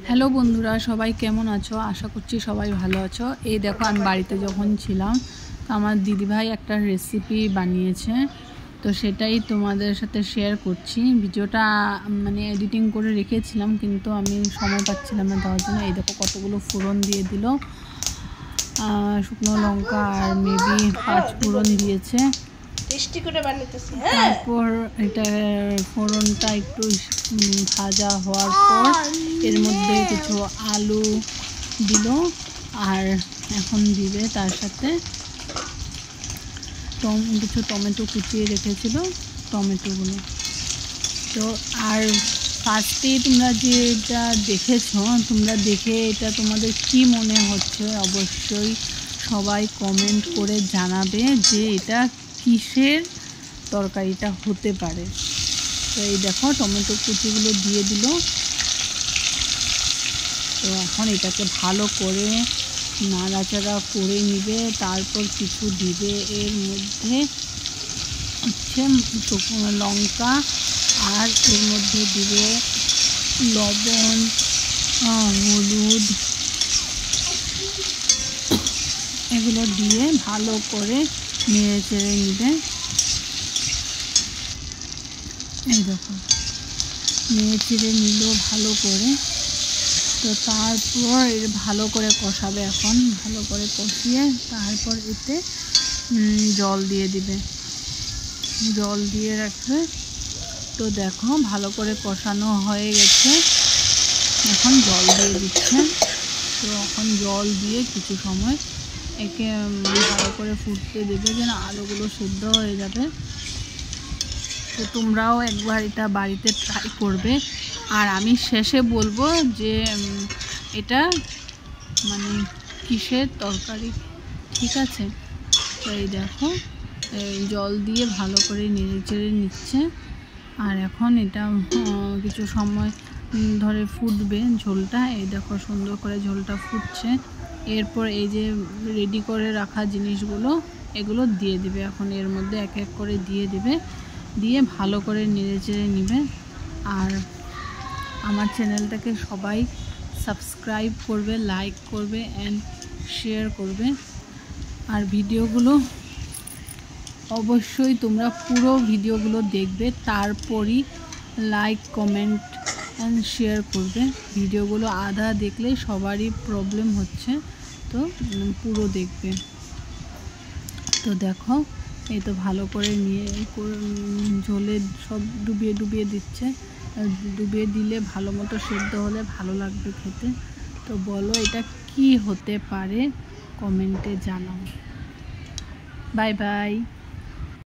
Hello বন্ধুরা, সবাই কেমন আছো? আশা করছি সবাই ভালো আছো। এই দেখো, আমি বাড়িতে যখন ছিলাম তো আমার দিদিভাই একটা রেসিপি বানিয়েছে, তো সেটাই তোমাদের সাথে শেয়ার করছি। ভিডিওটা মানে এডিটিং করে রেখেছিলাম, কিন্তু আমি সময় পাচ্ছিলাম না দেওয়ার জন্য। এই দেখো কতগুলো ফোড়ন দিয়ে দিল, শুকনো লঙ্কা আর মেবি 5 ফোড়ন দিয়েছে। তারপর এটা ফোড়নটা একটু ভাজা হওয়ার পর এর মধ্যে কিছু আলু দিল, আর এখন দিবে তার সাথে কিছু টমেটো কুচিয়ে রেখেছিল, টমেটোগুলো। তো আর ফার্স্টেই তোমরা যেটা দেখেছো, তোমরা দেখে এটা তোমাদের কি মনে হচ্ছে অবশ্যই সবাই কমেন্ট করে জানাবে যে এটা কিসের তরকারিটা হতে পারে। তো এই দেখো টমেটো কুচিগুলো দিয়ে দিল। তো এখন এটাকে ভালো করে নাড়াচাড়া করে নিবে, তারপর কিছু দিবে এর মধ্যে হচ্ছে শুকনো লঙ্কা, আর এর মধ্যে দিবে লবণ, হলুদ, এগুলো দিয়ে ভালো করে নেড়ে চেড়ে নিবে। এই দেখো নেড়ে চেড়ে নিল ভালো করে। তো তারপর ভালো করে কষাবে, এখন ভালো করে কষিয়ে তারপর এতে জল দিয়ে দিবে, জল দিয়ে রাখবে। তো দেখো ভালো করে কষানো হয়ে গেছে, এখন জল দিয়ে দিচ্ছে। তো এখন জল দিয়ে কিছু সময় একে ভালো করে ফুটতে দেবে, যেন আলুগুলো সিদ্ধ হয়ে যাবে। তো তোমরাও একবার এটা বাড়িতে ট্রাই করবে। আর আমি শেষে বলবো যে এটা মানে কিসের তরকারি, ঠিক আছে? তো এই দেখো জল দিয়ে ভালো করে নেড়ে চেড়ে নিচ্ছে, আর এখন এটা কিছু সময় ধরে ফুটবে ঝোলটা। এই দেখো সুন্দর করে ঝোলটা ফুটছে। এরপর এই যে রেডি করে রাখা জিনিসগুলো এগুলো দিয়ে দিবে, এখন এর মধ্যে এক এক করে দিয়ে দিবে, দিয়ে ভালো করে নেড়ে চেড়ে নিবে। আর আমার চ্যানেলটাকে সবাই সাবস্ক্রাইব করবে, লাইক করবে অ্যান্ড শেয়ার করবে। আর ভিডিওগুলো অবশ্যই তোমরা পুরো ভিডিওগুলো দেখবে, তারপরই লাইক কমেন্ট অ্যান্ড শেয়ার করবে। ভিডিওগুলো আধা দেখলে সবারই প্রবলেম হচ্ছে, তো পুরো দেখবে। তো দেখো এই তো ভালো করে নিয়ে ঝোলে সব ডুবিয়ে ডুবিয়ে দিচ্ছে, ডুবিয়ে দিলে ভালো মতো সেদ্ধ হলে ভালো লাগবে খেতে। তো বলো এটা কি হতে পারে, কমেন্টে জানাও। Bye bye.